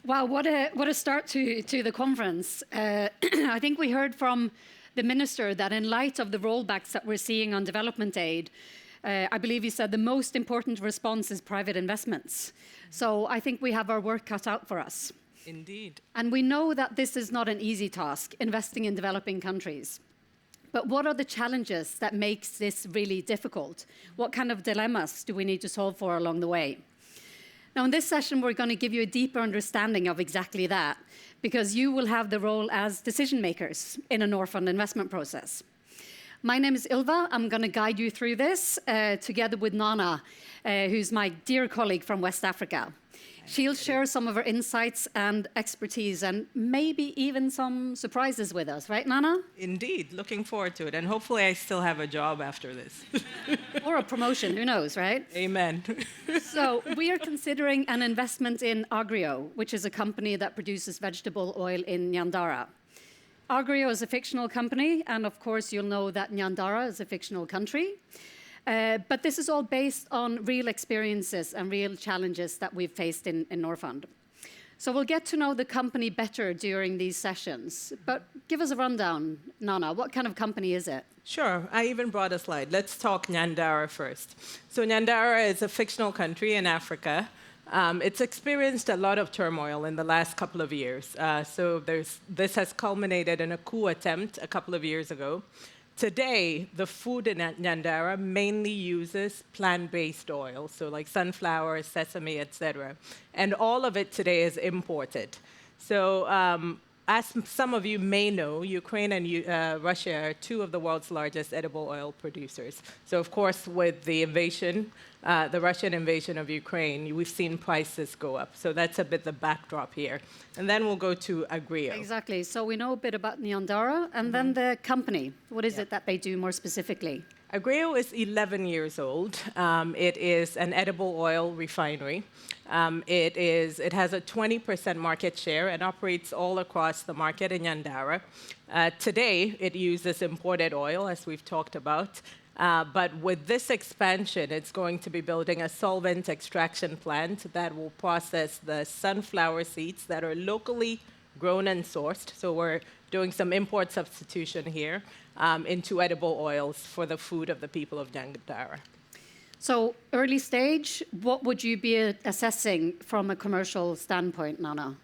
Wow, what a start to the conference. I think we heard from the minister that in light of the rollbacks that we're seeing on development aid, I believe he said the most important response is private investments. So I think we have our work cut out for us. Indeed. And we know that this is not an easy task, investing in developing countries. But what are the challenges that makes this really difficult? What kind of dilemmas do we need to solve for along the way? Now, in this session, we're going to give you a deeper understanding of exactly that, because you will have the role as decision makers in a Norfund investment process. My name is Ylva. I'm going to guide you through this together with Naana, who's my dear colleague from West Africa. She'll share some of her insights and expertise and maybe even some surprises with us, right, Naana? Indeed, looking forward to it. And hopefully I still have a job after this. Or a promotion, who knows, right? Amen. So we are considering an investment in Agrio, which is a company that produces vegetable oil in Nyandara. Agrio is a fictional company, and of course you'll know that Nyandara is a fictional country. But this is all based on real experiences and real challenges that we've faced in Norfund. So we'll get to know the company better during these sessions. But give us a rundown, Naana. What kind of company is it? Sure. I even brought a slide. Let's talk Nyandara first. So Nyandara is a fictional country in Africa. It's experienced a lot of turmoil in the last couple of years. This has culminated in a coup attempt a couple of years ago. Today, the food in Nyandara mainly uses plant-based oil, so like sunflower, sesame, etc. And all of it today is imported. So as some of you may know, Ukraine and Russia are two of the world's largest edible oil producers. So of course, with the invasion, the Russian invasion of Ukraine, we've seen prices go up. So that's a bit the backdrop here. And then we'll go to Agrio. Exactly. So we know a bit about Nyandara, and then the company. What is it that they do more specifically? Agrio is 11 years old. It is an edible oil refinery. It has a 20% market share and operates all across the market in Nyandara. Today, it uses imported oil, as we've talked about. But with this expansion, it's going to be building a solvent extraction plant that will process the sunflower seeds that are locally grown and sourced. So we're doing some import substitution here into edible oils for the food of the people of Nyandara. So early stage, what would you be assessing from a commercial standpoint, Naana?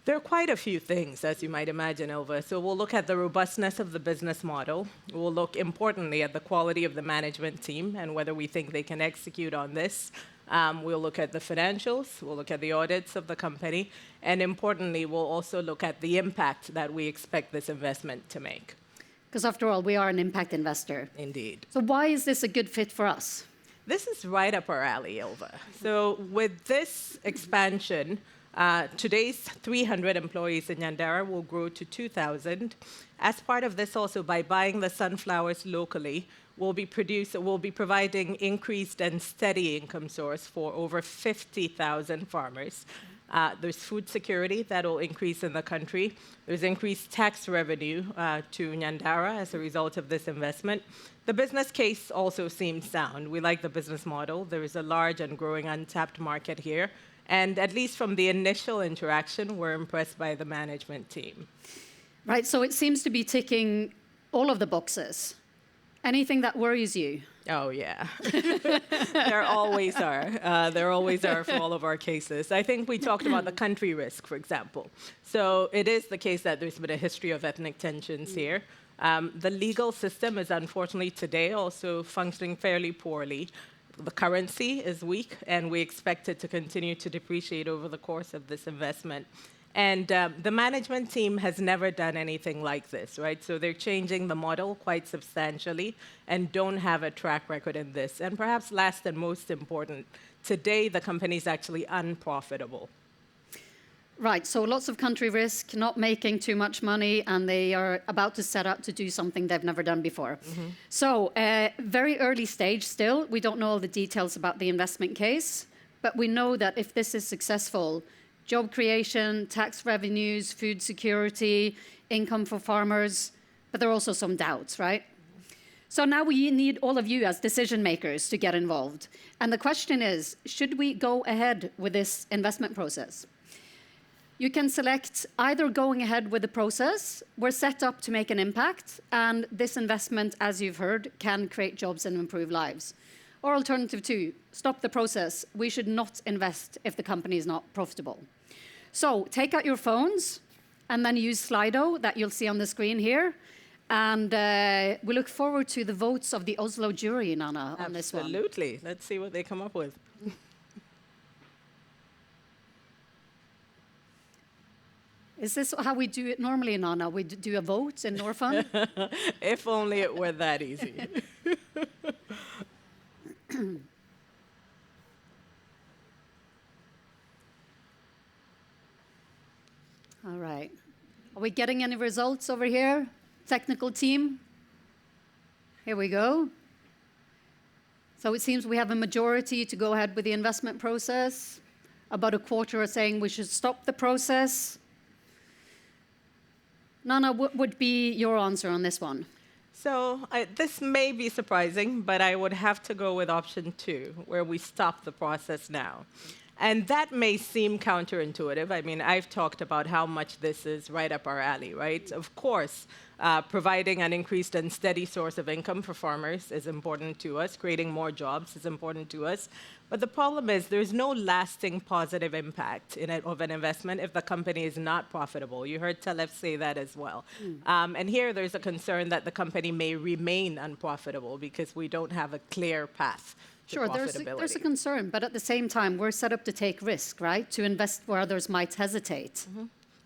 There are quite a few things, as you might imagine, Ylva. So we'll look at the robustness of the business model. We'll look, importantly, at the quality of the management team and whether we think they can execute on this. We'll look at the financials. We'll look at the audits of the company. And importantly, we'll also look at the impact that we expect this investment to make. Because after all, we are an impact investor. Indeed. So why is this a good fit for us? This is right up our alley, Ylva. So with this expansion, today's 300 employees in Nyandara will grow to 2,000. As part of this also, by buying the sunflowers locally, we'll be providing increased and steady income source for over 50,000 farmers. There's food security that will increase in the country. There's increased tax revenue to Nyandara as a result of this investment. The business case also seems sound. We like the business model. There is a large and growing untapped market here. And at least from the initial interaction, we're impressed by the management team. Right, so it seems to be ticking all of the boxes. Anything that worries you? Oh, yeah. There always are. There always are for all of our cases. I think we talked about the country risk, for example. So it is the case that there's been a history of ethnic tensions here. The legal system is unfortunately today also functioning fairly poorly. The currency is weak, and we expect it to continue to depreciate over the course of this investment. And the management team has never done anything like this, right? So they're changing the model quite substantially and don't have a track record in this. And perhaps last and most important, today the company is actually unprofitable. Right, so lots of country risk, not making too much money, and they are about to set out to do something they've never done before. Mm-hmm. So, very early stage still. We don't know all the details about the investment case, but we know that if this is successful, job creation, tax revenues, food security, income for farmers, but there are also some doubts, right? So now we need all of you as decision makers to get involved. And the question is, should we go ahead with this investment process? You can select either going ahead with the process, we're set up to make an impact, and this investment, as you've heard, can create jobs and improve lives. Or alternative 2, stop the process. We should not invest if the company is not profitable. So take out your phones and then use Slido that you'll see on the screen here. And we look forward to the votes of the Oslo jury, Naana, on this one. Absolutely. Let's see what they come up with. Is this how we do it normally, Naana? We do a vote in Norfund? If only it were that easy. All right. Are we getting any results over here? Technical team? Here we go. So it seems we have a majority to go ahead with the investment process. About a quarter are saying we should stop the process. Naana, what would be your answer on this one? So this may be surprising, but I would have to go with option 2, where we stop the process now. And that may seem counterintuitive. I mean, I've talked about how much this is right up our alley, right? Of course, providing an increased and steady source of income for farmers is important to us. Creating more jobs is important to us. But the problem is there's no lasting positive impact of an investment if the company is not profitable. You heard Talef say that as well. And here there's a concern that the company may remain unprofitable because we don't have a clear path. Sure, there's a concern, but at the same time, we're set up to take risk, right? To invest where others might hesitate.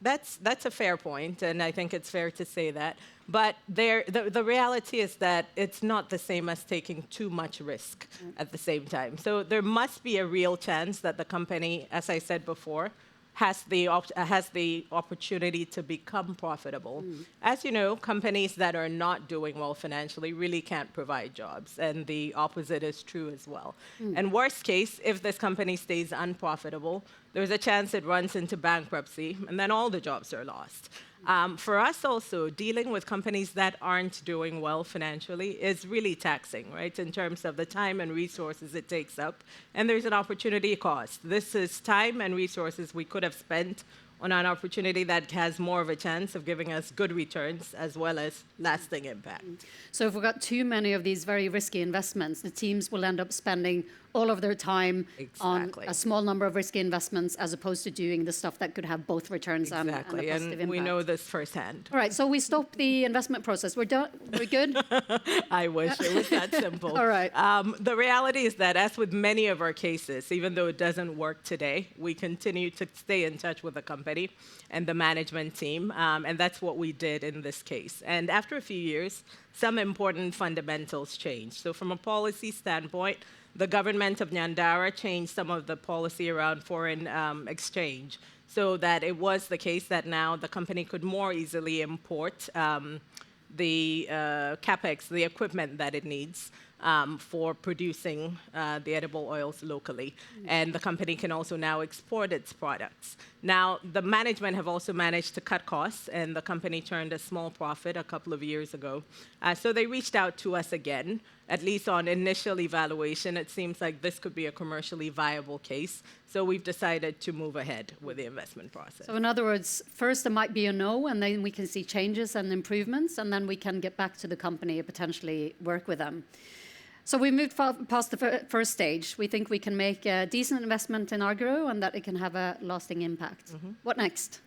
That's a fair point, and I think it's fair to say that. But the reality is that it's not the same as taking too much risk at the same time. So there must be a real chance that the company, as I said before, has the opportunity to become profitable. As you know, companies that are not doing well financially really can't provide jobs, and the opposite is true as well. And worst case, if this company stays unprofitable, there's a chance it runs into bankruptcy, and then all the jobs are lost. For us also, dealing with companies that aren't doing well financially is really taxing, right, in terms of the time and resources it takes up. And there's an opportunity cost. This is time and resources we could have spent on an opportunity that has more of a chance of giving us good returns as well as lasting impact. So if we've got too many of these very risky investments, the teams will end up spending all of their time on a small number of risky investments as opposed to doing the stuff that could have both returns and a positive impact. We know this firsthand. All right, so we stop the investment process. We're done? We're good? I wish it was that simple. All right. The reality is that as with many of our cases, even though it doesn't work today, we continue to stay in touch with the company and the management team, and that's what we did in this case. And after a few years, some important fundamentals changed. So from a policy standpoint, the government of Nyandara changed some of the policy around foreign exchange so that it was the case that now the company could more easily import the capex, the equipment that it needs for producing the edible oils locally. And the company can also now export its products. Now, the management have also managed to cut costs, and the company turned a small profit a couple of years ago. So they reached out to us again, at least on initial evaluation. It seems like this could be a commercially viable case. So we've decided to move ahead with the investment process. So in other words, first there might be a no, and then we can see changes and improvements, and then we can get back to the company and potentially work with them. So we moved past the first stage. We think we can make a decent investment in Agro and that it can have a lasting impact. What next?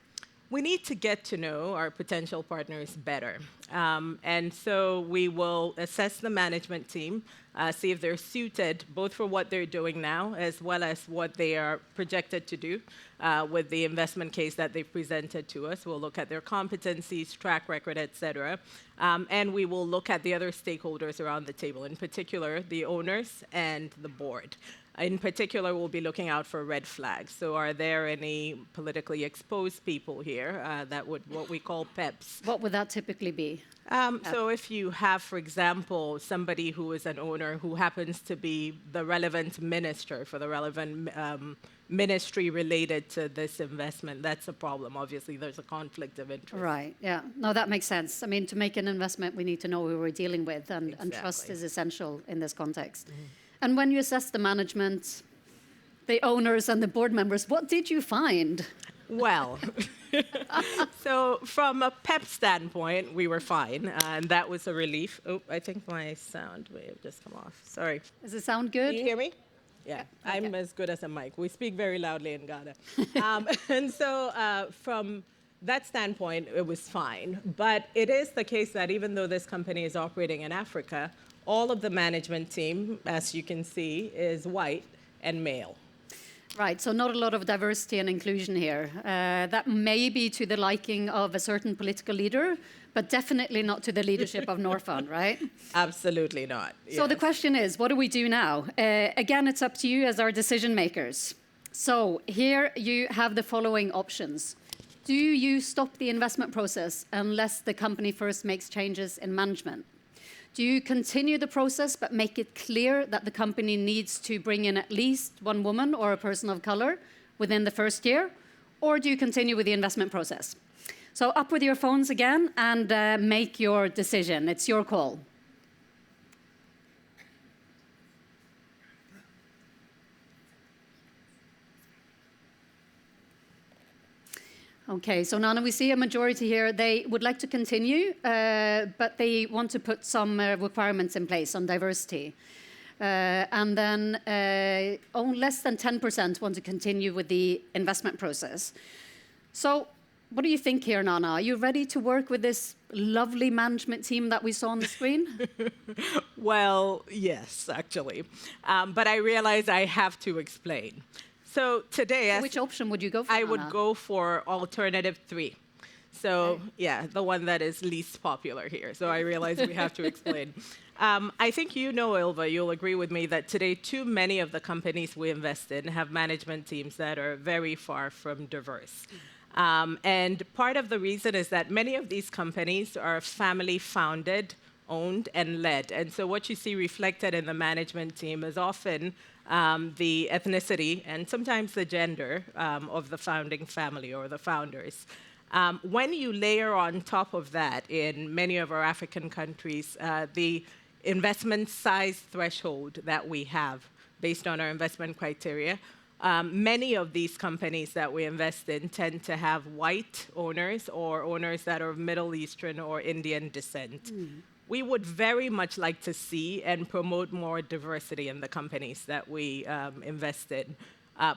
We need to get to know our potential partners better. And so we will assess the management team, see if they're suited both for what they're doing now as well as what they are projected to do with the investment case that they've presented to us. We'll look at their competencies, track record, et cetera. And we will look at the other stakeholders around the table, in particular, the owners and the board. In particular, we'll be looking out for red flags. So are there any politically exposed people here that would, what we call PEPs? What would that typically be? So if you have, for example, somebody who is an owner who happens to be the relevant minister for the relevant ministry related to this investment, that's a problem. Obviously, there's a conflict of interest. Right, yeah. No, that makes sense. I mean, to make an investment, we need to know who we're dealing with, and trust is essential in this context. And when you assess the management, the owners and the board members, what did you find? Well, so from a PEP standpoint, we were fine, and that was a relief. Oh, I think my sound may have just come off. Sorry. Does it sound good? Can you hear me? Yeah, Okay. I'm as good as a mic. We speak very loudly in Ghana. And so from that standpoint, it was fine. But it is the case that even though this company is operating in Africa, all of the management team, as you can see, is white and male. Right, so not a lot of diversity and inclusion here. That may be to the liking of a certain political leader, but definitely not to the leadership of Norfund, right? Absolutely not. So the question is, what do we do now? Again, it's up to you as our decision makers. So here you have the following options. Do you stop the investment process unless the company first makes changes in management? Do you continue the process but make it clear that the company needs to bring in at least one woman or a person of color within the first year? Or do you continue with the investment process? So up with your phones again and make your decision. It's your call. Okay, so Naana, we see a majority here. They would like to continue, but they want to put some requirements in place on diversity. And then less than 10% want to continue with the investment process. So what do you think here, Naana? Are you ready to work with this lovely management team that we saw on the screen? Well, yes, actually. But I realize I have to explain. So today, Which option would you go for, I Naana? would go for alternative 3. So yeah, the one that is least popular here. So I realize we have to explain. I think you know, Ylva, you'll agree with me that today too many of the companies we invest in have management teams that are very far from diverse. And part of the reason is that many of these companies are family founded, owned, and led. And so what you see reflected in the management team is often the ethnicity and sometimes the gender of the founding family or the founders. When you layer on top of that, in many of our African countries, the investment size threshold that we have based on our investment criteria, many of these companies that we invest in tend to have white owners or owners that are of Middle Eastern or Indian descent. We would very much like to see and promote more diversity in the companies that we invest in.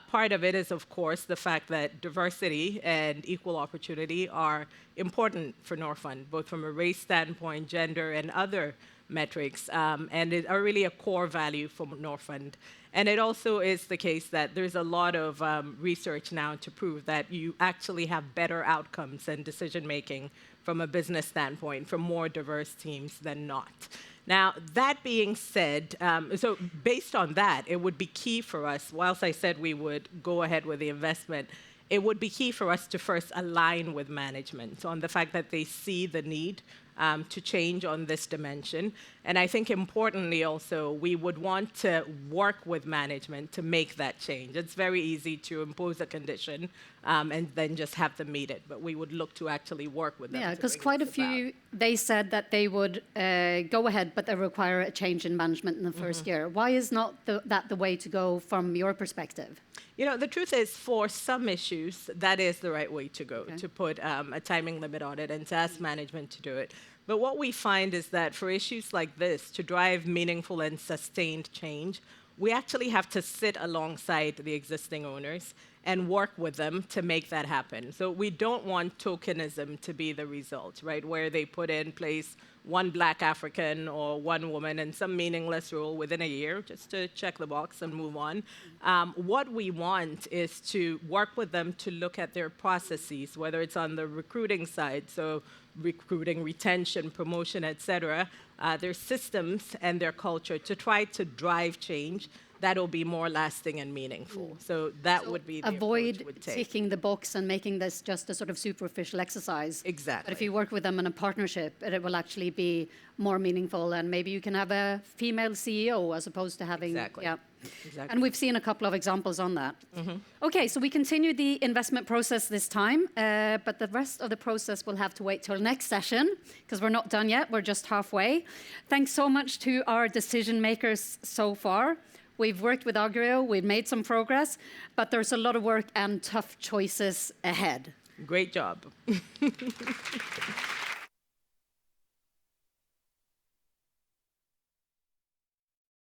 Part of it is, of course, the fact that diversity and equal opportunity are important for Norfund, both from a race standpoint, gender, and other metrics, and are really a core value for Norfund. And it also is the case that there's a lot of research now to prove that you actually have better outcomes and decision-making from a business standpoint from more diverse teams than not. Now, that being said, so based on that, it would be key for us, whilst I said we would go ahead with the investment, it would be key for us to first align with management on the fact that they see the need to change on this dimension. And I think importantly also, we would want to work with management to make that change. It's very easy to impose a condition and then just have them meet it, but we would look to actually work with them. Yeah, because quite a few, they said that they would go ahead, but they require a change in management in the first year. Why is not that the way to go from your perspective? You know, the truth is, for some issues, that is the right way to go, to put a timing limit on it and to ask management to do it. But what we find is that for issues like this, to drive meaningful and sustained change, we actually have to sit alongside the existing owners and work with them to make that happen. So we don't want tokenism to be the result, right, where they put in place one Black African or one woman in some meaningless role within a year, just to check the box and move on. What we want is to work with them to look at their processes, whether it's on the recruiting side, so recruiting, retention, promotion, et cetera, their systems and their culture to try to drive change that'll be more lasting and meaningful. So that would be the approach we'd take. Avoid ticking the box and making this just a sort of superficial exercise. Exactly. But if you work with them in a partnership, it will actually be more meaningful, and maybe you can have a female CEO as opposed to having... Exactly. Yeah. Exactly. And we've seen a couple of examples on that. Okay, so we continue the investment process this time, but the rest of the process will have to wait till next session, because we're not done yet, we're just halfway. Thanks so much to our decision makers so far. We've worked with Agrio, we've made some progress, but there's a lot of work and tough choices ahead. Great job.